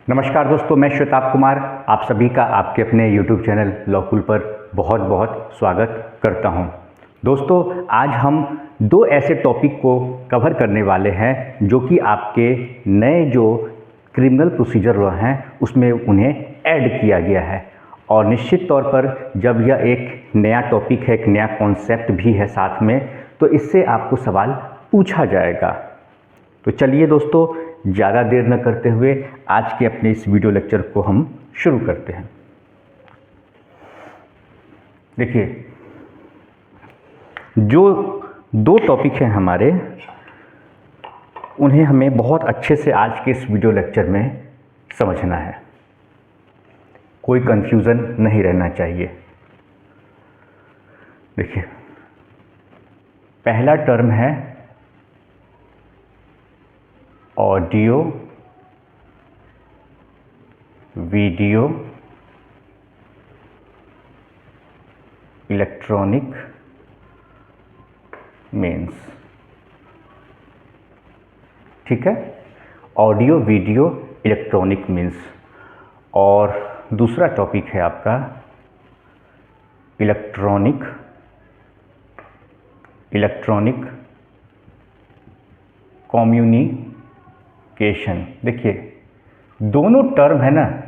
नमस्कार दोस्तों, मैं श्वेताब कुमार आप सभी का आपके अपने YouTube चैनल लॉकुल पर बहुत बहुत स्वागत करता हूं। दोस्तों, आज हम दो ऐसे टॉपिक को कवर करने वाले हैं जो कि आपके नए जो क्रिमिनल प्रोसीजर लॉ हैं उसमें उन्हें ऐड किया गया है। और निश्चित तौर पर जब यह एक नया टॉपिक है, एक नया कॉन्सेप्ट भी है साथ में, तो इससे आपको सवाल पूछा जाएगा। तो चलिए दोस्तों, ज़्यादा देर न करते हुए आज के अपने इस वीडियो लेक्चर को हम शुरू करते हैं। देखिए, जो दो टॉपिक हैं हमारे, उन्हें हमें बहुत अच्छे से आज के इस वीडियो लेक्चर में समझना है। कोई कंफ्यूजन नहीं रहना चाहिए। देखिए, पहला टर्म है ऑडियो वीडियो इलेक्ट्रॉनिक मीन्स। ठीक है, ऑडियो वीडियो इलेक्ट्रॉनिक मीन्स। और दूसरा टॉपिक है आपका इलेक्ट्रॉनिक कम्युनिकेशन। देखिए, दोनों टर्म है ना,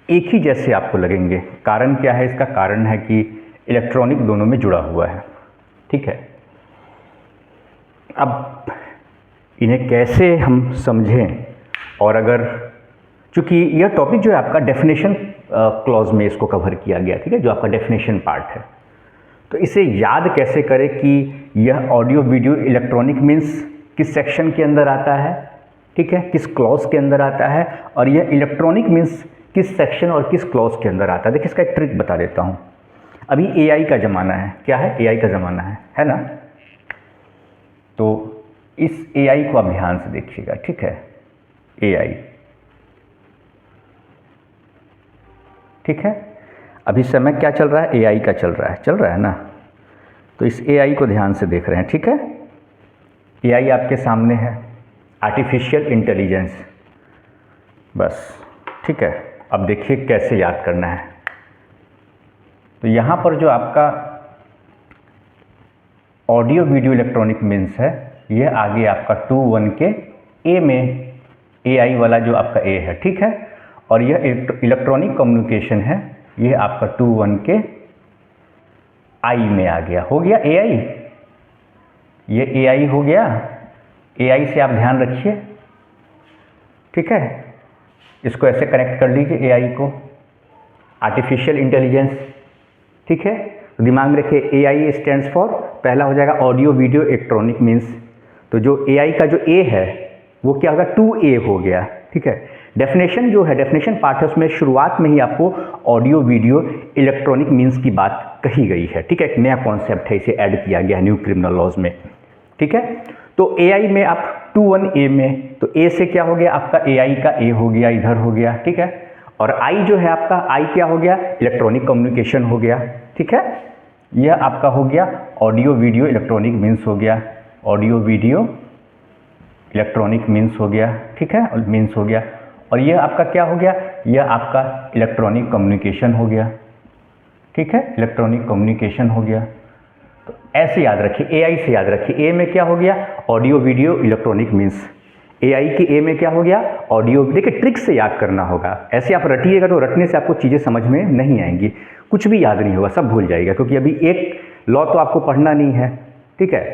एक ही जैसे आपको लगेंगे। कारण क्या है? इसका कारण है कि इलेक्ट्रॉनिक दोनों में जुड़ा हुआ है। ठीक है, अब इन्हें कैसे हम समझें? और अगर चूंकि यह टॉपिक जो है आपका डेफिनेशन क्लॉज में इसको कवर किया गया, ठीक है, जो आपका डेफिनेशन पार्ट है, तो इसे याद कैसे करें कि यह ऑडियो वीडियो इलेक्ट्रॉनिक मीन्स किस सेक्शन के अंदर आता है, ठीक है, किस क्लॉज के अंदर आता है, और यह इलेक्ट्रॉनिक मीन्स किस सेक्शन और किस क्लॉज के अंदर आता है। देखिए, इसका एक ट्रिक बता देता हूँ। अभी एआई का ज़माना है। क्या है? एआई का ज़माना है ना? तो इस एआई को आप ध्यान से देखिएगा। ठीक है, एआई, ठीक है, अभी समय क्या चल रहा है? एआई का चल रहा है ना? तो इस एआई को ध्यान से देख रहे हैं। ठीक है, एआई आपके सामने है, आर्टिफिशियल इंटेलिजेंस। बस, ठीक है। अब देखिए कैसे याद करना है। तो यहाँ पर जो आपका ऑडियो वीडियो इलेक्ट्रॉनिक मीन्स है, यह आगे आपका 2(1) के ए में, एआई वाला जो आपका ए है, ठीक है। और यह इलेक्ट्रॉनिक कम्युनिकेशन है, यह आपका 2(1) के आई में आ गया। हो गया एआई, ये एआई हो गया। एआई से आप ध्यान रखिए, ठीक है, इसको ऐसे कनेक्ट कर लीजिए एआई को, आर्टिफिशियल इंटेलिजेंस। ठीक है, तो दिमाग में रखिए, एआई स्टैंड्स फॉर, पहला हो जाएगा ऑडियो वीडियो इलेक्ट्रॉनिक मीन्स। तो जो एआई का जो ए है वो क्या होगा? 2A हो गया। ठीक है, डेफिनेशन जो है, डेफिनेशन पार्ट है, उसमें शुरुआत में ही आपको ऑडियो वीडियो इलेक्ट्रॉनिक मीन्स की बात कही गई है। ठीक है, एक नया कॉन्सेप्ट है, इसे ऐड किया गया है न्यू क्रिमिनल लॉज में। ठीक है, तो एआई में आप 2(1) में, तो ए से क्या हो गया? आपका एआई का ए हो गया, इधर हो गया। ठीक है, और आई जो है आपका, आई क्या हो गया? इलेक्ट्रॉनिक कम्युनिकेशन हो गया। ठीक है, यह आपका हो गया ऑडियो वीडियो इलेक्ट्रॉनिक मीन्स हो गया, ऑडियो वीडियो इलेक्ट्रॉनिक मीन्स हो गया। ठीक है, और मीन्स हो गया। और यह आपका क्या हो गया? यह आपका इलेक्ट्रॉनिक कम्युनिकेशन हो गया। ठीक है, इलेक्ट्रॉनिक कम्युनिकेशन हो गया। तो ऐसे याद रखिए, एआई से याद रखिए। ए में क्या हो गया? Audio video electronic means. AI की ए में क्या हो गया? ऑडियो। देखिए, ट्रिक से याद करना होगा। ऐसे आप रटिएगा तो रटने से आपको चीज़ें समझ में नहीं आएंगी, कुछ भी याद नहीं होगा, सब भूल जाएगा, क्योंकि अभी एक लॉ तो आपको पढ़ना नहीं है। ठीक है,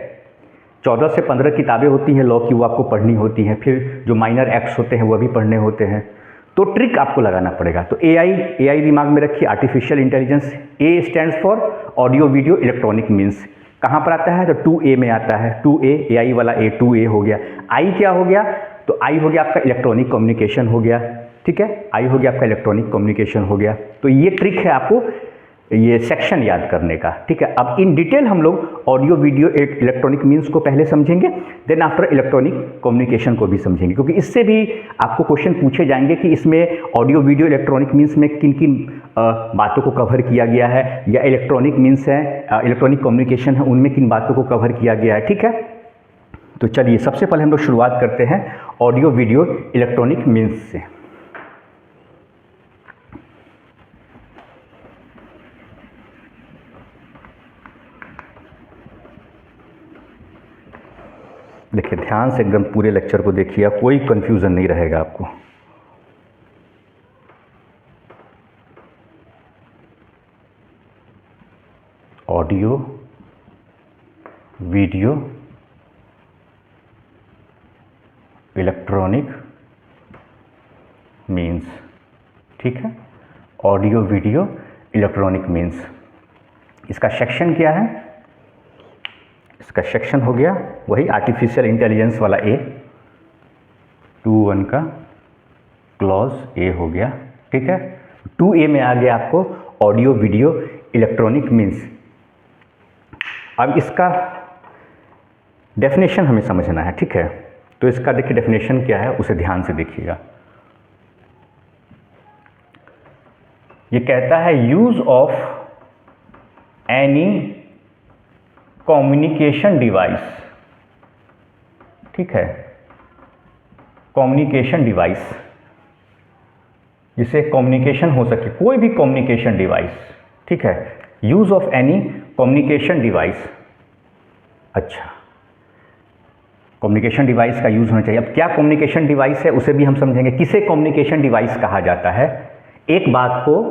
14 से 15 किताबें होती हैं लॉ की, वो आपको पढ़नी होती हैं। फिर जो माइनर एक्ट्स होते हैं वो भी पढ़ने होते हैं। तो ट्रिक आपको लगाना पड़ेगा। तो एआई दिमाग में रखिए, artificial intelligence. A stands for audio video electronic means. कहाँ पर आता है? तो 2A में आता है। 2A, एआई वाला ए, 2A हो गया। आई क्या हो गया? तो आई हो गया आपका इलेक्ट्रॉनिक कम्युनिकेशन हो गया। ठीक है, आई हो गया आपका इलेक्ट्रॉनिक कम्युनिकेशन हो गया। तो ये ट्रिक है आपको ये सेक्शन याद करने का। ठीक है, अब इन डिटेल हम लोग ऑडियो वीडियो इलेक्ट्रॉनिक मीन्स को पहले समझेंगे, देन आफ्टर इलेक्ट्रॉनिक कम्युनिकेशन को भी समझेंगे, क्योंकि इससे भी आपको क्वेश्चन पूछे जाएंगे कि इसमें ऑडियो वीडियो इलेक्ट्रॉनिक मीन्स में किन किन बातों को कवर किया गया है, या इलेक्ट्रॉनिक मीन्स है, इलेक्ट्रॉनिक कम्युनिकेशन है, उनमें किन बातों को कवर किया गया है। ठीक है, तो चलिए सबसे पहले हम लोग शुरुआत करते हैं ऑडियो वीडियो इलेक्ट्रॉनिक मीन्स से। देखिए ध्यान से एकदम पूरे लेक्चर को देखिए, कोई कंफ्यूजन नहीं रहेगा आपको। ऑडियो वीडियो इलेक्ट्रॉनिक मीन्स, ठीक है, ऑडियो वीडियो इलेक्ट्रॉनिक मीन्स। इसका सेक्शन क्या है? इसका सेक्शन हो गया वही आर्टिफिशियल इंटेलिजेंस वाला ए, 2(1) का क्लॉज ए हो गया, ठीक है। 2A में आ गया आपको ऑडियो वीडियो इलेक्ट्रॉनिक मीन्स। अब इसका डेफिनेशन हमें समझना है, ठीक है। तो इसका देखिए डेफिनेशन क्या है, उसे ध्यान से देखिएगा। ये कहता है use of any communication device, ठीक है, कम्युनिकेशन डिवाइस जिससे कम्युनिकेशन हो सके, कोई भी कम्युनिकेशन डिवाइस, ठीक है, use of any communication device. अच्छा, कम्युनिकेशन डिवाइस का यूज होना चाहिए। अब क्या कम्युनिकेशन डिवाइस है उसे भी हम समझेंगे, किसे कम्युनिकेशन डिवाइस कहा जाता है। एक बात को,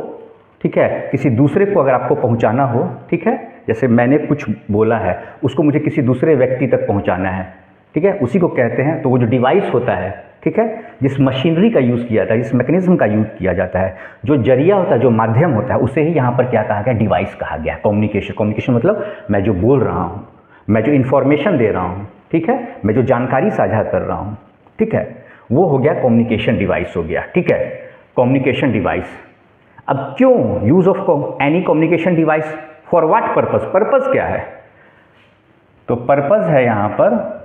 ठीक है, किसी दूसरे को अगर आपको पहुंचाना हो, ठीक है, जैसे मैंने कुछ बोला है उसको मुझे किसी दूसरे व्यक्ति तक पहुंचाना है, ठीक है, उसी को कहते हैं। तो वो जो डिवाइस होता है, ठीक है, जिस मशीनरी का यूज़ किया जाता है, जिस मैकेनिज्म का यूज़ किया जाता है, जो जरिया होता है, जो माध्यम होता है, उसे ही यहाँ पर क्या कहा गया, डिवाइस कहा गया। कम्युनिकेशन मतलब मैं जो बोल रहा हूँ, मैं जो इन्फॉर्मेशन दे रहा हूँ, ठीक है, मैं जो जानकारी साझा कर रहा हूँ, ठीक है, वो हो गया कम्युनिकेशन डिवाइस हो गया, ठीक है, कम्युनिकेशन डिवाइस। अब क्यों use of any communication device, for what purpose, purpose क्या है? तो पर्पस है यहाँ पर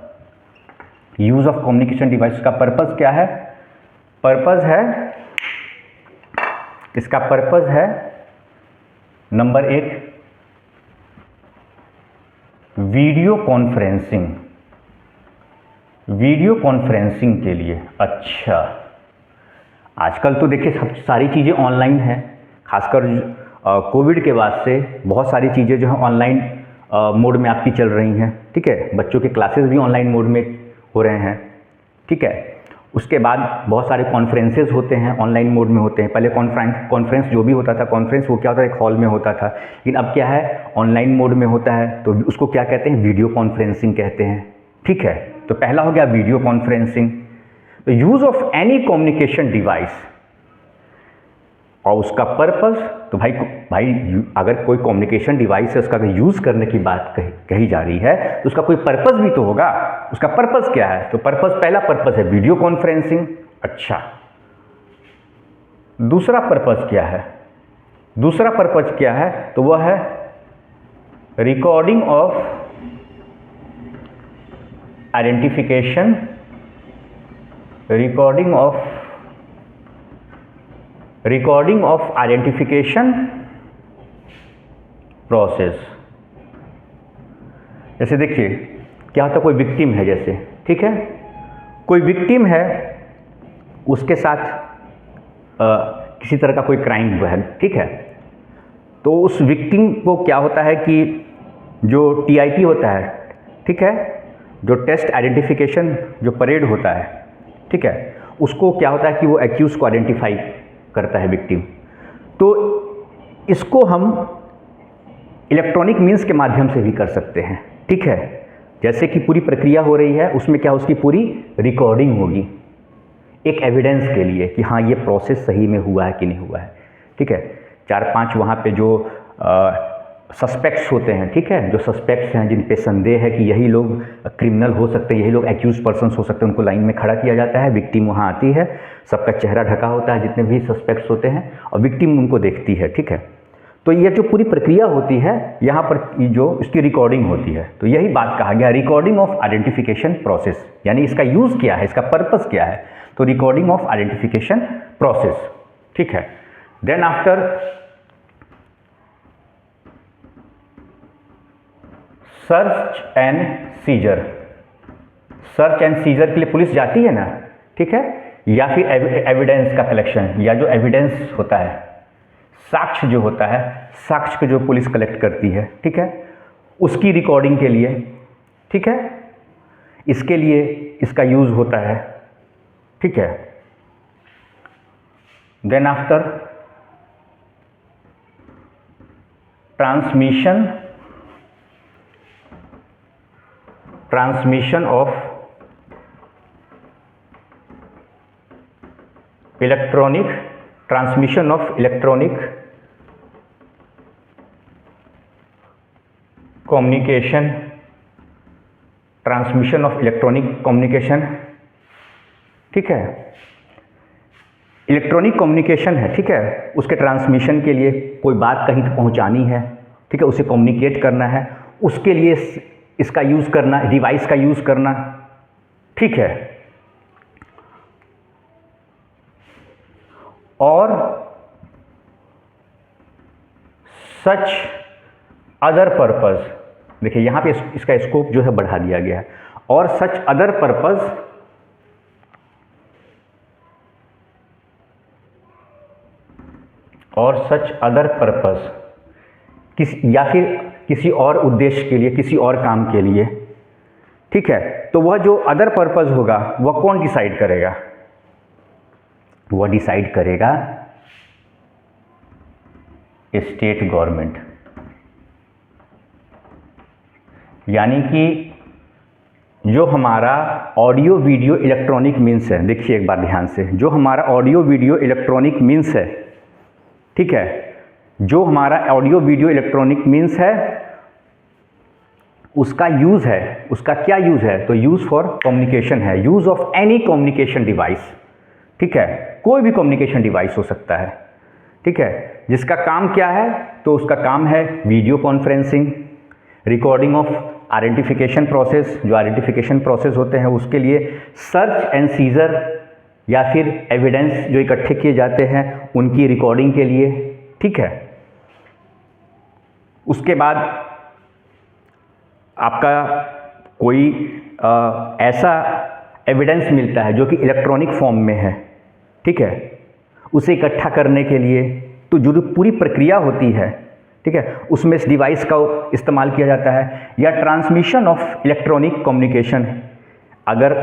यूज ऑफ कम्युनिकेशन डिवाइस का पर्पस क्या है? पर्पस है, इसका पर्पस है number 1 video conferencing, video conferencing के लिए। अच्छा, आजकल तो देखिए सब सारी चीज़ें ऑनलाइन हैं, खासकर कोविड के बाद से बहुत सारी चीज़ें जो है ऑनलाइन मोड में आपकी चल रही हैं, ठीक है, बच्चों के क्लासेस भी ऑनलाइन मोड में हो रहे हैं, ठीक है। उसके बाद बहुत सारे कॉन्फ्रेंसेज होते हैं, ऑनलाइन मोड में होते हैं। पहले कॉन्फ्रेंस जो भी होता था, कॉन्फ्रेंस वो क्या होता था, एक हॉल में होता था, लेकिन अब क्या है, ऑनलाइन मोड में होता है, तो उसको क्या कहते हैं, वीडियो कॉन्फ्रेंसिंग कहते हैं, ठीक है। तो पहला हो गया वीडियो कॉन्फ्रेंसिंग। तो use of any communication device और उसका पर्पस, तो भाई अगर कोई कम्युनिकेशन डिवाइस है उसका अगर यूज़ करने की बात कही जा रही है तो उसका कोई पर्पस भी तो होगा। उसका पर्पस क्या है? तो पर्पस, पहला पर्पस है वीडियो कॉन्फ्रेंसिंग। अच्छा, दूसरा पर्पस क्या है? दूसरा पर्पस क्या है? तो वह है recording of identification, recording of identification process. जैसे देखिए क्या होता है, कोई विक्टिम है जैसे, ठीक है, कोई विक्टिम है, उसके साथ किसी तरह का कोई क्राइम हुआ है, ठीक है, तो उस विक्टिम को क्या होता है कि जो TIP होता है, ठीक है, जो टेस्ट आइडेंटिफिकेशन जो परेड होता है, ठीक है, उसको क्या होता है कि वो एक्यूज को आइडेंटिफाई करता है विक्टिम। तो इसको हम इलेक्ट्रॉनिक मीन्स के माध्यम से भी कर सकते हैं, ठीक है। जैसे कि पूरी प्रक्रिया हो रही है, उसमें क्या उसकी पूरी रिकॉर्डिंग होगी एक एविडेंस के लिए कि हाँ ये प्रोसेस सही में हुआ है कि नहीं हुआ है, ठीक है। 4-5 वहाँ पे जो सस्पेक्ट्स होते हैं, ठीक है, जो सस्पेक्ट्स हैं जिन पे संदेह है कि यही लोग क्रिमिनल हो सकते हैं, यही लोग एक्यूज पर्सन्स हो सकते हैं, उनको लाइन में खड़ा किया जाता है। विक्टिम वहाँ आती है, सबका चेहरा ढका होता है, जितने भी सस्पेक्ट्स होते हैं, और विक्टिम उनको देखती है, ठीक है। तो ये जो पूरी प्रक्रिया होती है, यहाँ पर जो इसकी रिकॉर्डिंग होती है, तो यही बात कहा गया रिकॉर्डिंग ऑफ आइडेंटिफिकेशन प्रोसेस, यानी इसका यूज़ क्या है, इसका पर्पस क्या है, तो रिकॉर्डिंग ऑफ आइडेंटिफिकेशन प्रोसेस, ठीक है। Then after search and seizure, search and seizure के लिए पुलिस जाती है ना, ठीक है, या फिर एविडेंस का कलेक्शन, या जो एविडेंस होता है, साक्ष्य जो होता है, साक्ष्य को जो पुलिस कलेक्ट करती है, ठीक है, उसकी रिकॉर्डिंग के लिए, ठीक है। इसके लिए इसका यूज़ होता है, ठीक है। Then after transmission of electronic communication, ठीक है। इलेक्ट्रॉनिक कम्युनिकेशन है, ठीक है, उसके ट्रांसमिशन के लिए कोई बात कहीं तक पहुंचानी है, ठीक है, उसे कम्युनिकेट करना है, उसके लिए इसका यूज़ करना, डिवाइस का यूज़ करना, ठीक है। और सच अदर पर्पस, देखिए यहाँ पे इसका स्कोप जो है बढ़ा दिया गया है, और सच अदर पर्पस या फिर किसी और उद्देश्य के लिए, किसी और काम के लिए, ठीक है। तो वह जो अदर पर्पस होगा वह कौन डिसाइड करेगा? वह डिसाइड करेगा स्टेट गवर्नमेंट। यानी कि जो हमारा ऑडियो वीडियो इलेक्ट्रॉनिक मीन्स है, देखिए एक बार ध्यान से, जो हमारा ऑडियो वीडियो इलेक्ट्रॉनिक मीन्स है, ठीक है, जो हमारा ऑडियो वीडियो इलेक्ट्रॉनिक मीन्स है, उसका यूज़ है, उसका क्या यूज़ है? तो यूज़ फॉर कम्युनिकेशन है, use of any communication device, ठीक है, कोई भी कम्युनिकेशन डिवाइस हो सकता है, ठीक है, जिसका काम क्या है? तो उसका काम है video conferencing, recording of identification process, जो आइडेंटिफिकेशन प्रोसेस होते हैं उसके लिए, सर्च एंड सीजर या फिर एविडेंस जो इकट्ठे किए जाते हैं उनकी रिकॉर्डिंग के लिए, ठीक है। उसके बाद आपका कोई ऐसा एविडेंस मिलता है जो कि इलेक्ट्रॉनिक फॉर्म में है, ठीक है, उसे इकट्ठा करने के लिए तो जो पूरी प्रक्रिया होती है, ठीक है, उसमें इस डिवाइस का इस्तेमाल किया जाता है। या ट्रांसमिशन ऑफ इलेक्ट्रॉनिक कम्युनिकेशन, अगर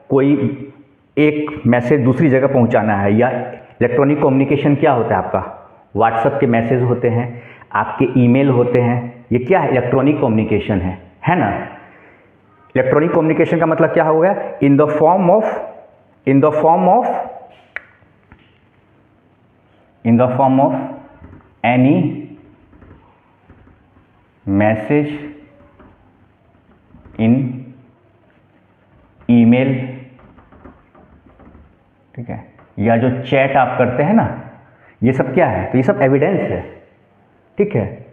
कोई एक मैसेज दूसरी जगह पहुंचाना है, या इलेक्ट्रॉनिक कम्युनिकेशन क्या होता है आपका? व्हाट्सएप के मैसेज होते हैं, आपके ईमेल होते हैं, ये क्या है? इलेक्ट्रॉनिक कम्युनिकेशन है ना। इलेक्ट्रॉनिक कम्युनिकेशन का मतलब क्या हो गया? In the form of any message in email, ठीक है, या जो चैट आप करते हैं ना, ये सब क्या है? तो ये सब एविडेंस है, ठीक है।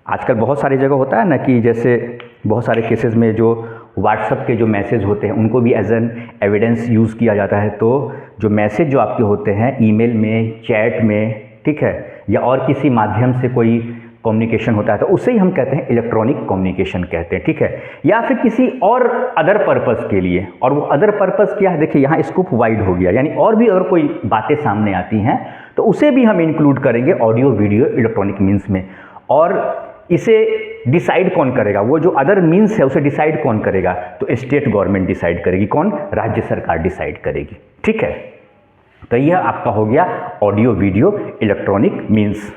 आजकल बहुत सारी जगह होता है ना कि जैसे बहुत सारे केसेस में जो व्हाट्सएप के जो मैसेज होते हैं उनको भी एज एन एविडेंस यूज़ किया जाता है। तो जो मैसेज जो आपके होते हैं ईमेल में, चैट में, ठीक है, या और किसी माध्यम से कोई कम्युनिकेशन होता है तो उसे ही हम कहते हैं इलेक्ट्रॉनिक कम्युनिकेशन कहते हैं, ठीक है। या फिर किसी और अदर पर्पस के लिए, और वो अदर पर्पस क्या है? देखिए यहाँ स्कोप वाइड हो गया, यानी और भी अगर कोई बातें सामने आती हैं तो उसे भी हम इंक्लूड करेंगे ऑडियो वीडियो इलेक्ट्रॉनिक मीन्स में। और इसे डिसाइड कौन करेगा? वो जो अदर मीन्स है उसे डिसाइड कौन करेगा? तो स्टेट गवर्नमेंट डिसाइड करेगी। कौन? राज्य सरकार डिसाइड करेगी, ठीक है। तो यह आपका हो गया ऑडियो वीडियो इलेक्ट्रॉनिक मीन्स,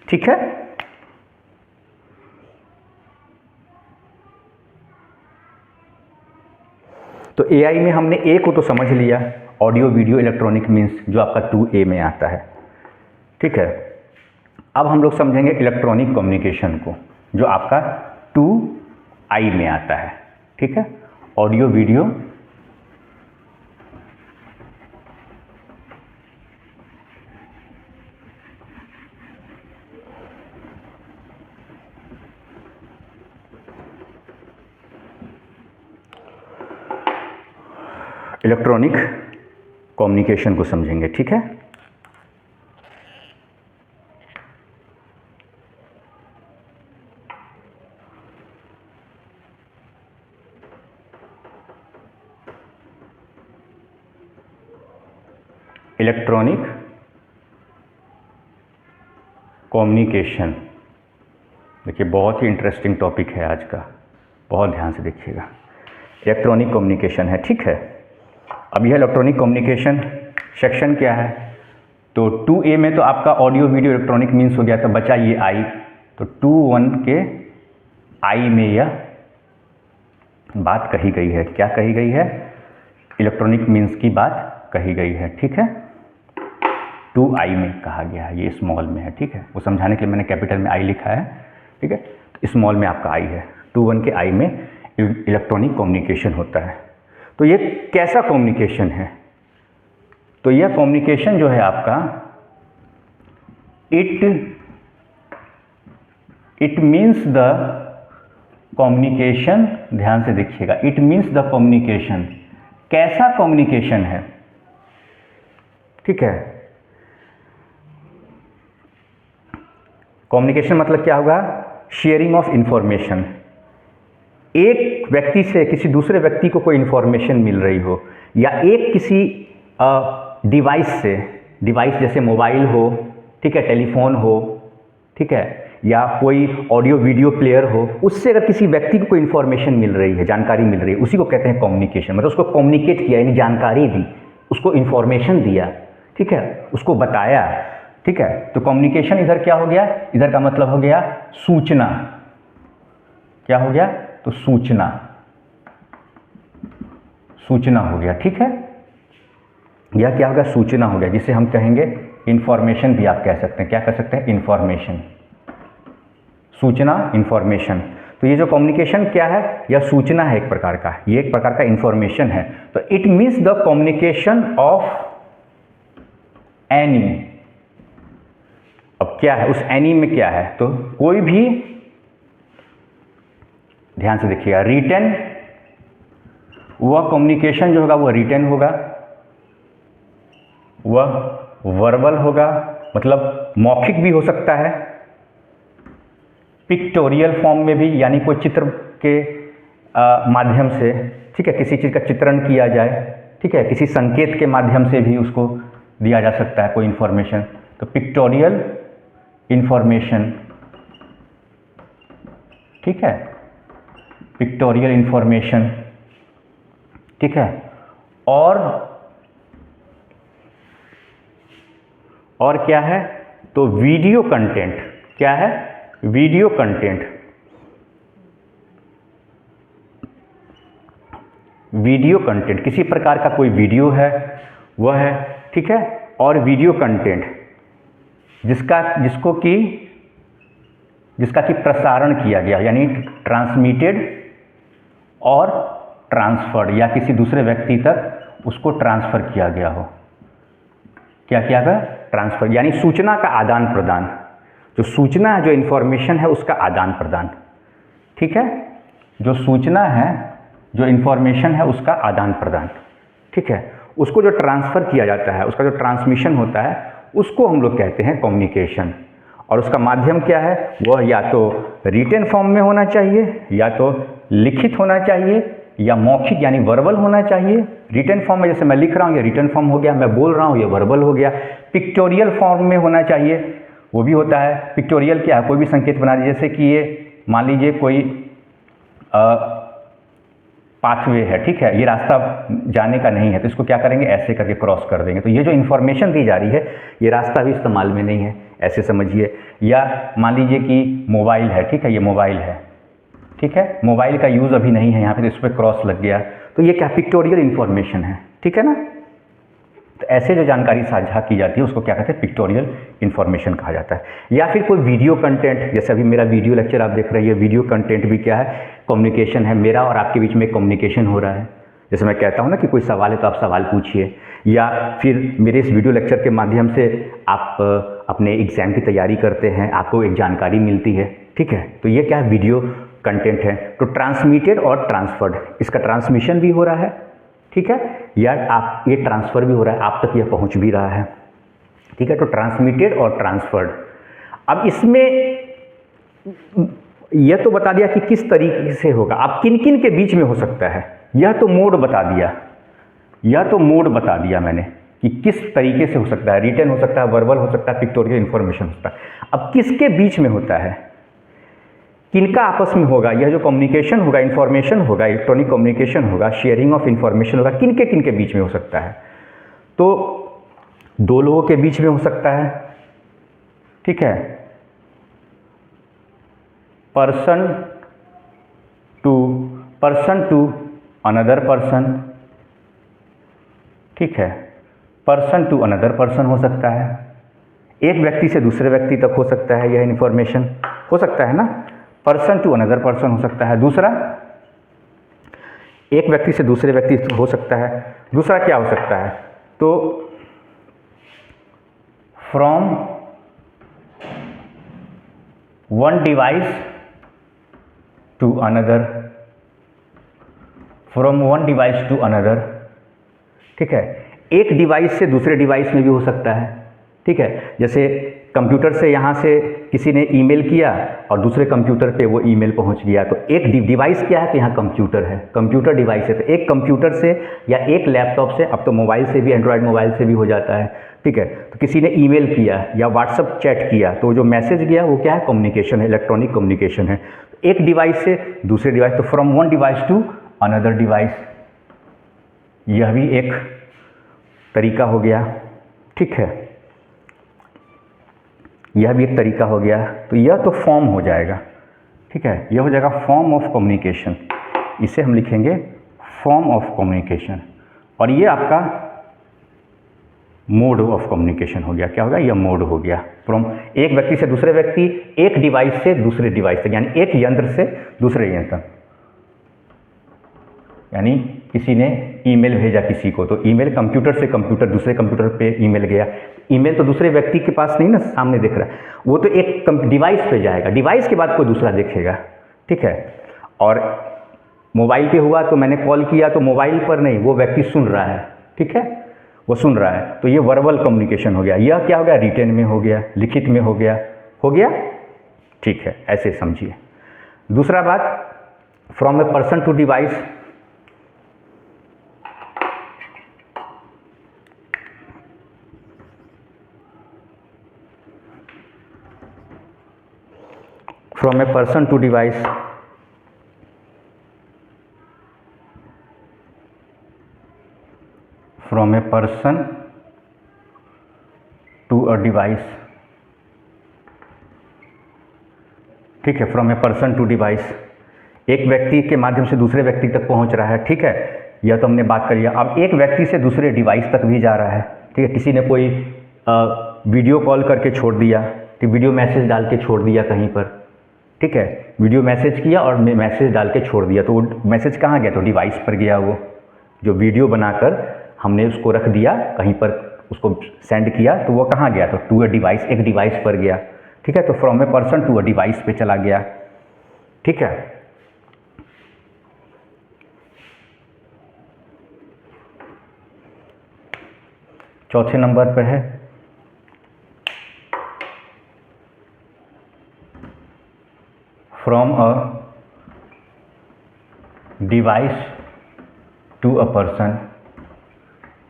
ठीक है। तो एआई में हमने ए को तो समझ लिया, ऑडियो वीडियो इलेक्ट्रॉनिक मीन्स जो आपका 2A में आता है, ठीक है। अब हम लोग समझेंगे इलेक्ट्रॉनिक कम्युनिकेशन को जो आपका 2I में आता है, ठीक है। ऑडियो वीडियो इलेक्ट्रॉनिक कम्युनिकेशन को समझेंगे, ठीक है। इलेक्ट्रॉनिक कम्युनिकेशन, देखिए बहुत ही इंटरेस्टिंग टॉपिक है आज का, बहुत ध्यान से देखिएगा। इलेक्ट्रॉनिक कम्युनिकेशन है, ठीक है। अब यह इलेक्ट्रॉनिक कम्युनिकेशन सेक्शन क्या है, तो 2A में तो आपका ऑडियो वीडियो इलेक्ट्रॉनिक मीन्स हो गया, तो बचा ये I, तो 2.1 के I में यह बात कही गई है। क्या कही गई है? इलेक्ट्रॉनिक मीन्स की बात कही गई है, ठीक है। 2I में कहा गया है, ये स्मॉल में है, ठीक है। वो समझाने के लिए मैंने कैपिटल में I लिखा है, ठीक है। तो स्मॉल में आपका I है, 2.1 के I में इलेक्ट्रॉनिक कम्युनिकेशन होता है। तो ये कैसा कम्युनिकेशन है? तो यह कम्युनिकेशन जो है आपका इट मीन्स द कम्युनिकेशन, ध्यान से देखिएगा, इट मीन्स द कम्युनिकेशन। कैसा कम्युनिकेशन है, ठीक है। कम्युनिकेशन मतलब क्या होगा? Sharing of information. एक व्यक्ति से किसी दूसरे व्यक्ति को कोई इंफॉर्मेशन मिल रही हो, या एक किसी डिवाइस से, डिवाइस जैसे मोबाइल हो, ठीक है, टेलीफोन हो, ठीक है, या कोई ऑडियो वीडियो प्लेयर हो, उससे अगर किसी व्यक्ति को कोई इन्फॉर्मेशन मिल रही है, जानकारी मिल रही है, उसी को कहते हैं कम्युनिकेशन। मतलब उसको कम्युनिकेट किया, यानी जानकारी दी, उसको इन्फॉर्मेशन दिया, ठीक है, उसको बताया, ठीक है। तो कम्युनिकेशन इधर क्या हो गया? इधर का मतलब हो गया सूचना। क्या हो गया? तो सूचना, सूचना हो गया, ठीक है। यह क्या होगा? सूचना हो गया, जिसे हम कहेंगे इंफॉर्मेशन भी आप कह सकते हैं। क्या कह सकते हैं? इंफॉर्मेशन, सूचना, इंफॉर्मेशन। तो ये जो कम्युनिकेशन क्या है? यह सूचना है एक प्रकार का, ये एक प्रकार का इंफॉर्मेशन है। तो it means the communication of any. अब क्या है उस एनी में? क्या है? तो कोई भी, ध्यान से देखिएगा, रिटन, वह कम्युनिकेशन जो होगा वह रिटन होगा, वह वर्बल होगा, मतलब मौखिक भी हो सकता है, पिक्टोरियल फॉर्म में भी, यानी कोई चित्र के माध्यम से, ठीक है, किसी चीज़ का चित्रण किया जाए, ठीक है, किसी संकेत के माध्यम से भी उसको दिया जा सकता है कोई इन्फॉर्मेशन। तो पिक्टोरियल इंफॉर्मेशन, ठीक है, पिक्टोरियल इंफॉर्मेशन, ठीक है। और क्या है? तो वीडियो कंटेंट। क्या है? वीडियो कंटेंट, वीडियो कंटेंट, किसी प्रकार का कोई वीडियो है वह है, ठीक है। और वीडियो कंटेंट जिसका कि प्रसारण किया गया, यानी ट्रांसमिटेड और ट्रांसफर्ड, या किसी दूसरे व्यक्ति तक उसको ट्रांसफर किया गया हो। क्या किया गया? ट्रांसफर, यानी सूचना का आदान प्रदान। जो सूचना है, जो इन्फॉर्मेशन है, उसका आदान प्रदान, ठीक है। जो सूचना है, जो इन्फॉर्मेशन है, उसका आदान प्रदान, ठीक है। उसको जो ट्रांसफ़र किया जाता है, उसका जो ट्रांसमिशन होता है, उसको हम लोग कहते हैं कम्युनिकेशन। और उसका माध्यम क्या है? वह या तो रिटन फॉर्म में होना चाहिए, या तो लिखित होना चाहिए, या मौखिक यानी वर्बल होना चाहिए। रिटन फॉर्म में जैसे मैं लिख रहा हूँ, ये रिटन फॉर्म हो गया, मैं बोल रहा हूँ, ये वर्बल हो गया। पिक्टोरियल फॉर्म में होना चाहिए, वो भी होता है। पिक्टोरियल क्या है? कोई भी संकेत बना दीजिए, जैसे कि ये मान लीजिए कोई पाथवे है, ठीक है, ये रास्ता जाने का नहीं है, तो इसको क्या करेंगे? ऐसे करके क्रॉस कर देंगे। तो ये जो इन्फॉर्मेशन दी जा रही है, ये रास्ता भी इस्तेमाल में नहीं है, ऐसे समझिए। या मान लीजिए कि मोबाइल है, ठीक है, ये मोबाइल है, ठीक है, मोबाइल का यूज़ अभी नहीं है यहाँ पे, तो इस पर क्रॉस लग गया, तो ये क्या? पिक्टोरियल इन्फॉर्मेशन है, ठीक है ना। तो ऐसे जो जानकारी साझा की जाती है उसको क्या कहते हैं? पिक्टोरियल इन्फॉर्मेशन कहा जाता है। या फिर कोई वीडियो कंटेंट, जैसे अभी मेरा वीडियो लेक्चर आप देख रहे हैं, वीडियो कंटेंट भी क्या है? कम्युनिकेशन है। मेरा और आपके बीच में कम्युनिकेशन हो रहा है। जैसे मैं कहता हूँ ना कि कोई सवाल है तो आप सवाल पूछिए, या फिर मेरे इस वीडियो लेक्चर के माध्यम से आप अपने एग्ज़ाम की तैयारी करते हैं, आपको एक जानकारी मिलती है, ठीक है। तो ये क्या है? वीडियो कंटेंट है। तो ट्रांसमिटेड और ट्रांसफर्ड, इसका ट्रांसमिशन भी हो रहा है, ठीक है, या आप ये ट्रांसफ़र भी हो रहा है, आप तक यह पहुंच भी रहा है, ठीक है। तो ट्रांसमिटेड और ट्रांसफर्ड। अब इसमें यह तो बता दिया कि किस तरीके से होगा, अब किन किन के बीच में हो सकता है, यह तो मोड बता दिया, यह तो मोड बता दिया मैंने कि किस तरीके से हो सकता है। रिटन हो सकता है, वर्बल हो सकता है, पिक्टोरियल इन्फॉर्मेशन हो सकता है। अब किसके बीच में होता है? किनका आपस में होगा, यह जो कम्युनिकेशन होगा, इन्फॉर्मेशन होगा, इलेक्ट्रॉनिक कम्युनिकेशन होगा, शेयरिंग ऑफ इन्फॉर्मेशन होगा, किनके किनके बीच में हो सकता है? तो दो लोगों के बीच में हो सकता है, ठीक है, पर्सन टू अनदर पर्सन, ठीक है, पर्सन टू अनदर पर्सन हो सकता है, एक व्यक्ति से दूसरे व्यक्ति तक हो सकता है, यह इन्फॉर्मेशन हो सकता है ना, पर्सन टू अनदर पर्सन हो सकता है। दूसरा, एक व्यक्ति से दूसरे व्यक्ति हो सकता है। दूसरा क्या हो सकता है? तो from one device to another, from one device to another, ठीक है, एक डिवाइस से दूसरे डिवाइस में भी हो सकता है, ठीक है। जैसे कंप्यूटर से यहाँ से किसी ने ईमेल किया और दूसरे कंप्यूटर पे वो ईमेल पहुँच गया, तो एक डिवाइस क्या है? तो यहाँ कंप्यूटर है, कंप्यूटर डिवाइस है। तो एक कंप्यूटर से या एक लैपटॉप से, अब तो मोबाइल से भी, एंड्रॉयड मोबाइल से भी हो जाता है, ठीक है। तो किसी ने ईमेल किया या व्हाट्सअप चैट किया, तो जो मैसेज गया वो क्या है? कम्युनिकेशन है, इलेक्ट्रॉनिक कम्युनिकेशन है। एक डिवाइस से दूसरे डिवाइस, तो from one device to another device, यह भी एक तरीका हो गया, ठीक है, यह भी एक तरीका हो गया। तो यह तो फॉर्म हो जाएगा, ठीक है, यह हो जाएगा फॉर्म ऑफ कम्युनिकेशन, इसे हम लिखेंगे फॉर्म ऑफ कम्युनिकेशन। और ये आपका मोड ऑफ कम्युनिकेशन हो गया। क्या होगा? यह मोड हो गया, फ्रॉम एक व्यक्ति से दूसरे व्यक्ति, एक डिवाइस से दूसरे डिवाइस तक, यानी एक यंत्र से दूसरे यंत्र तक। यानी किसी ने ईमेल भेजा किसी को, तो ईमेल कंप्यूटर से कंप्यूटर, दूसरे कंप्यूटर पे ईमेल गया। ईमेल तो दूसरे व्यक्ति के पास नहीं ना, सामने दिख रहा है, वो तो एक डिवाइस पे जाएगा, डिवाइस के बाद कोई दूसरा देखेगा, ठीक है। और मोबाइल पे हुआ तो मैंने कॉल किया, तो मोबाइल पर नहीं, वो व्यक्ति सुन रहा है, ठीक है, वो सुन रहा है, तो ये वर्बल कम्युनिकेशन हो गया। यह क्या हो गया? रिटेन में हो गया, लिखित में हो गया, ठीक है, ऐसे समझिए। दूसरा बात, from a person to device, from a person to device, from a person to a device, ठीक है, from a person to device, एक व्यक्ति के माध्यम से दूसरे व्यक्ति तक पहुंच रहा है, ठीक है, यह तो हमने बात कर लिया। अब एक व्यक्ति से दूसरे डिवाइस तक भी जा रहा है, ठीक है, किसी ने कोई वीडियो कॉल करके छोड़ दिया, तो वीडियो मैसेज डाल के छोड़ दिया कहीं पर, ठीक है, वीडियो मैसेज किया और मैसेज डाल के छोड़ दिया, तो वो मैसेज कहाँ गया? तो डिवाइस पर गया। वो जो वीडियो बनाकर हमने उसको रख दिया कहीं पर, उसको सेंड किया, तो वो कहाँ गया? तो टू अ डिवाइस, एक डिवाइस पर गया, ठीक है। तो from a person to a device पे चला गया, ठीक है। चौथे नंबर पर है from a device to a person,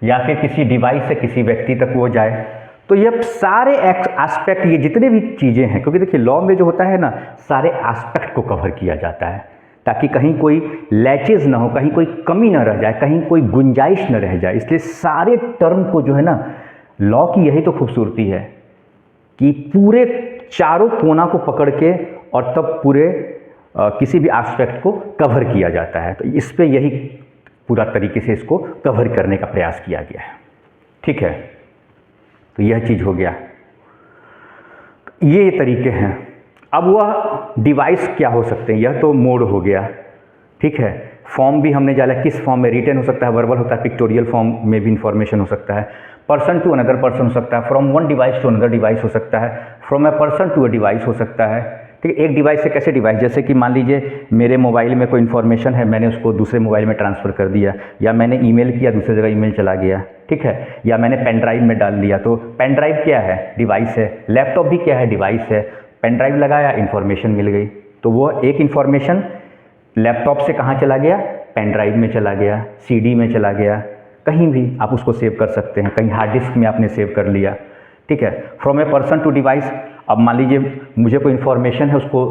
या फिर किसी डिवाइस से किसी व्यक्ति तक वो जाए। तो ये सारे एस्पेक्ट, ये जितने भी चीज़ें हैं, क्योंकि देखिए लॉ में जो होता है ना, सारे एस्पेक्ट को कवर किया जाता है, ताकि कहीं कोई लैचेज ना हो, कहीं कोई कमी ना रह जाए, कहीं कोई गुंजाइश न रह जाए। इसलिए सारे टर्म को जो है ना, लॉ की यही तो खूबसूरती है कि पूरे चारों कोना को पकड़ के और तब पूरे किसी भी एस्पेक्ट को कवर किया जाता है। तो इस पे यही पूरा तरीके से इसको कवर करने का प्रयास किया गया है, ठीक है। तो यह चीज़ हो गया, ये तरीके हैं। अब वह डिवाइस क्या हो सकते हैं? यह तो मोड हो गया, ठीक है। फॉर्म भी हमने जाना, किस फॉर्म में? रिटन हो सकता है, वर्बल होता है, पिक्टोरियल फॉर्म में भी इंफॉर्मेशन हो सकता है, पर्सन टू अनदर पर्सन हो सकता है, from one device to another device हो सकता है, from a person to a device हो सकता है, ठीक है। एक डिवाइस से कैसे डिवाइस? जैसे कि मान लीजिए मेरे मोबाइल में कोई इन्फॉर्मेशन है, मैंने उसको दूसरे मोबाइल में ट्रांसफ़र कर दिया, या मैंने ईमेल किया, दूसरी जगह ईमेल चला गया, ठीक है, या मैंने पेन ड्राइव में डाल लिया। तो पेन ड्राइव क्या है? डिवाइस है। लैपटॉप भी क्या है? डिवाइस है। पेन ड्राइव लगाया, इन्फॉर्मेशन मिल गई, तो वो एक इन्फॉर्मेशन लैपटॉप से कहाँ चला गया? पेन ड्राइव में चला गया, सीडी में चला गया, कहीं भी आप उसको सेव कर सकते हैं, कहीं हार्ड डिस्क में आपने सेव कर लिया, ठीक है। From a person to device, अब मान लीजिए मुझे कोई इन्फॉर्मेशन है, उसको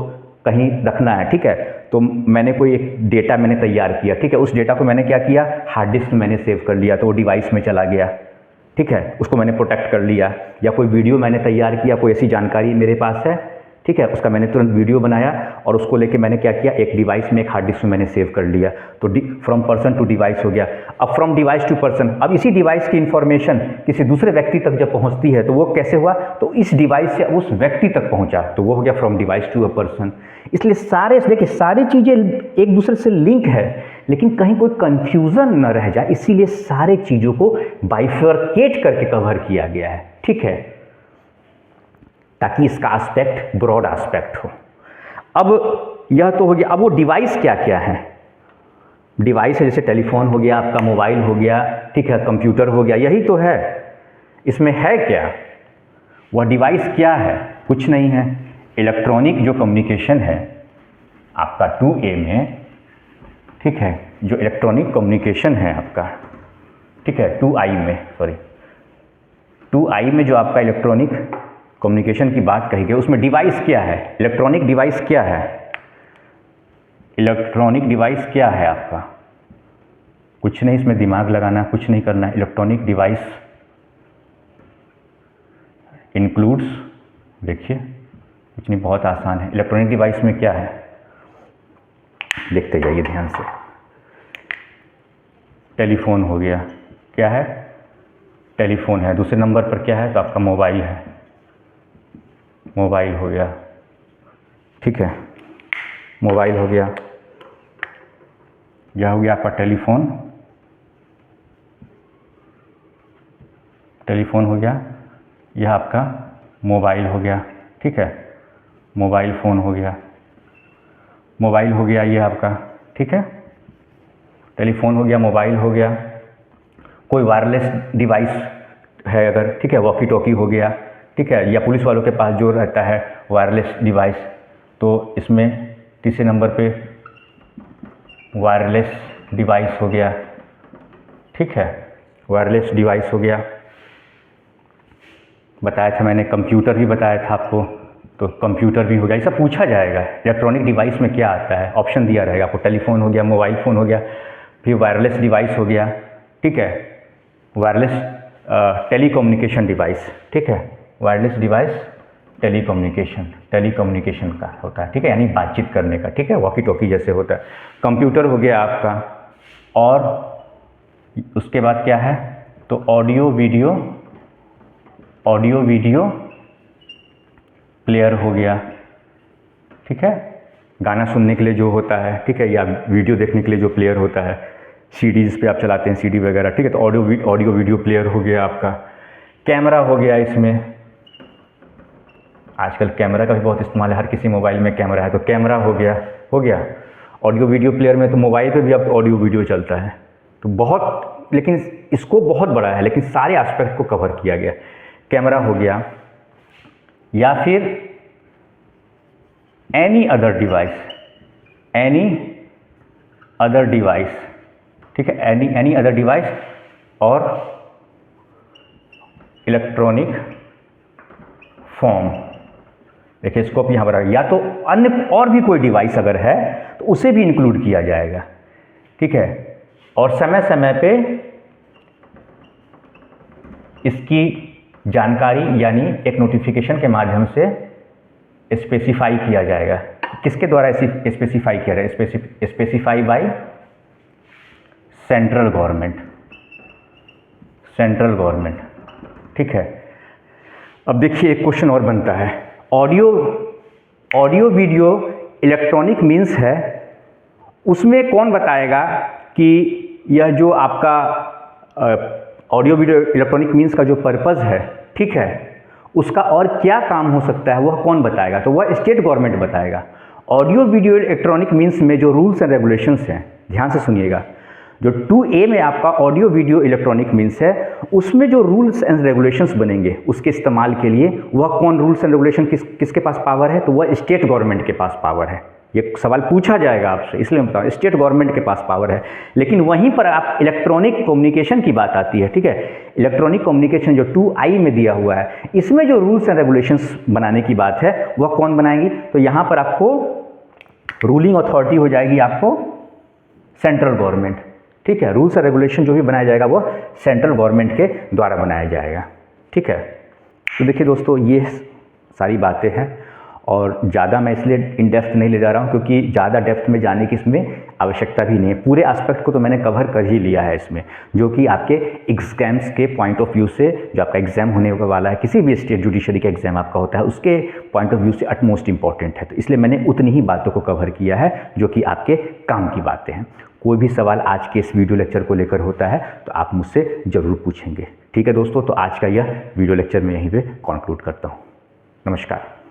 कहीं रखना है, ठीक है। तो मैंने कोई एक डेटा मैंने तैयार किया, ठीक है, उस डेटा को मैंने क्या किया, हार्ड डिस्क में मैंने सेव कर लिया, तो वो डिवाइस में चला गया, ठीक है, उसको मैंने प्रोटेक्ट कर लिया। या कोई वीडियो मैंने तैयार किया, कोई ऐसी जानकारी मेरे पास है, ठीक है, उसका मैंने तुरंत वीडियो बनाया और उसको लेके मैंने क्या किया, एक डिवाइस में, एक हार्ड डिस्क में मैंने सेव कर लिया। तो फ्रॉम पर्सन टू डिवाइस हो गया। अब फ्रॉम डिवाइस टू पर्सन, अब इसी डिवाइस की इंफॉर्मेशन किसी दूसरे व्यक्ति तक जब पहुंचती है तो वो कैसे हुआ, तो इस डिवाइस से उस व्यक्ति तक पहुंचा, तो वो हो गया from device to a person. इसलिए सारे, देखिए सारी चीज़ें एक दूसरे से लिंक है, लेकिन कहीं कोई कंफ्यूजन न रह जाए, इसीलिए सारे चीज़ों को बाइफर्केट करके कवर किया गया है, ठीक है, ताकि इसका एस्पेक्ट ब्रॉड एस्पेक्ट हो। अब यह तो हो गया। अब वो डिवाइस क्या क्या है, डिवाइस है जैसे टेलीफोन हो गया, आपका मोबाइल हो गया, ठीक है, कंप्यूटर हो गया, यही तो है। इसमें है क्या, वह डिवाइस क्या है, कुछ नहीं है। इलेक्ट्रॉनिक जो कम्युनिकेशन है आपका 2A में, ठीक है, जो इलेक्ट्रॉनिक कम्युनिकेशन है आपका, ठीक है, 2I में, सॉरी 2I में जो आपका इलेक्ट्रॉनिक कम्युनिकेशन की बात कही गई, उसमें डिवाइस क्या है, इलेक्ट्रॉनिक डिवाइस क्या है, इलेक्ट्रॉनिक डिवाइस क्या है आपका, कुछ नहीं, इसमें दिमाग लगाना, कुछ नहीं करना। इलेक्ट्रॉनिक डिवाइस इंक्लूड्स, देखिए कुछ नहीं, बहुत आसान है। इलेक्ट्रॉनिक डिवाइस में क्या है, देखते जाइए ध्यान से। टेलीफोन हो गया, क्या है, टेलीफोन है। दूसरे नंबर पर क्या है, तो आपका मोबाइल है, मोबाइल हो गया, ठीक है, मोबाइल हो गया। यह हो गया आपका टेलीफोन, टेलीफोन हो गया। यह आपका मोबाइल हो गया, ठीक है, मोबाइल फ़ोन हो गया, मोबाइल हो गया ये आपका, ठीक है, टेलीफोन हो गया, मोबाइल हो गया। कोई वायरलेस डिवाइस है अगर, ठीक है, वॉकी टॉकी हो गया, ठीक है, या पुलिस वालों के पास जो रहता है वायरलेस डिवाइस, तो इसमें तीसरे नंबर पे वायरलेस डिवाइस हो गया, ठीक है, वायरलेस डिवाइस हो गया। बताया था मैंने, कंप्यूटर भी बताया था आपको, तो कंप्यूटर भी हो गया। ये सब पूछा जाएगा इलेक्ट्रॉनिक डिवाइस में क्या आता है, ऑप्शन दिया रहेगा आपको, टेलीफोन हो गया, मोबाइल फ़ोन हो गया, फिर वायरलेस डिवाइस हो गया, ठीक है, वायरलेस टेलीकम्युनिकेशन डिवाइस, ठीक है, वायरलेस डिवाइस टेलीकम्युनिकेशन, टेलीकम्युनिकेशन का होता है, ठीक है, यानी बातचीत करने का, ठीक है, वॉकी टॉकी जैसे होता है। कंप्यूटर हो गया आपका, और उसके बाद क्या है, तो audio video, audio video player हो गया, ठीक है, गाना सुनने के लिए जो होता है, ठीक है, या वीडियो देखने के लिए जो प्लेयर होता है, सीडीज़ पे आप चलाते हैं सीडी वगैरह, ठीक है, तो ऑडियो वीडियो प्लेयर हो गया आपका। कैमरा हो गया, इसमें आजकल कैमरा का भी बहुत इस्तेमाल है, हर किसी मोबाइल में कैमरा है, तो कैमरा हो गया, हो गया। ऑडियो वीडियो प्लेयर में तो मोबाइल पे भी अब ऑडियो वीडियो चलता है, तो बहुत, लेकिन इसको बहुत बड़ा है, लेकिन सारे एस्पेक्ट को कवर किया गया। कैमरा हो गया, या फिर any other device, any other device, ठीक है, एनी अदर डिवाइस और इलेक्ट्रॉनिक फॉर्म। देखिए स्कोप यहाँ पर, या तो अन्य और भी कोई डिवाइस अगर है तो उसे भी इंक्लूड किया जाएगा, ठीक है, और समय समय पे इसकी जानकारी यानी एक नोटिफिकेशन के माध्यम से स्पेसिफाई किया जाएगा। किसके द्वारा स्पेसिफाई किया जाएगा, specify by central government, central government, ठीक है। अब देखिए एक क्वेश्चन और बनता है, ऑडियो वीडियो इलेक्ट्रॉनिक मीन्स है, उसमें कौन बताएगा कि यह जो आपका ऑडियो वीडियो इलेक्ट्रॉनिक मीन्स का जो पर्पज़ है, ठीक है, उसका और क्या काम हो सकता है, वह कौन बताएगा, तो वह स्टेट गवर्नमेंट बताएगा। ऑडियो वीडियो इलेक्ट्रॉनिक मीन्स में जो रूल्स एंड रेगुलेशंस हैं, ध्यान से सुनिएगा, जो 2A में आपका ऑडियो वीडियो इलेक्ट्रॉनिक मीन्स है, उसमें जो रूल्स एंड रेगुलेशंस बनेंगे उसके इस्तेमाल के लिए, वह कौन रूल्स एंड रेगुलेशन किसके पास पावर है, तो वह स्टेट गवर्नमेंट के पास पावर है। ये सवाल पूछा जाएगा आपसे, इसलिए मैं बता रहा हूं, स्टेट गवर्नमेंट के पास पावर है। लेकिन वहीं पर आप इलेक्ट्रॉनिक कम्युनिकेशन की बात आती है, ठीक है, इलेक्ट्रॉनिक कम्युनिकेशन जो 2I में दिया हुआ है, इसमें जो रूल्स एंड रेगुलेशंस बनाने की बात है वह कौन बनाएंगी, तो यहाँ पर आपको रूलिंग अथॉरिटी हो जाएगी आपको सेंट्रल गवर्नमेंट, ठीक है। रूल्स और रेगुलेशन जो भी बनाया जाएगा वो सेंट्रल गवर्नमेंट के द्वारा बनाया जाएगा, ठीक है। तो देखिए दोस्तों, ये सारी बातें हैं और ज़्यादा मैं इसलिए इन डेप्थ नहीं ले जा रहा हूँ क्योंकि ज़्यादा डेप्थ में जाने की इसमें आवश्यकता भी नहीं है। पूरे एस्पेक्ट को तो मैंने कवर कर ही लिया है इसमें, जो कि आपके एग्जाम्स के पॉइंट ऑफ व्यू से, जो आपका एग्जाम होने वाला है, किसी भी स्टेट जुडिशरी का एग्जाम आपका होता है, उसके पॉइंट ऑफ व्यू से अटमोस्ट इंपॉर्टेंट है। तो इसलिए मैंने उतनी ही बातों को कवर किया है जो कि आपके काम की बातें हैं। कोई भी सवाल आज के इस वीडियो लेक्चर को लेकर होता है तो आप मुझसे ज़रूर पूछेंगे, ठीक है दोस्तों। तो आज का यह वीडियो लेक्चर मैं यहीं पे कंक्लूड करता हूँ। नमस्कार।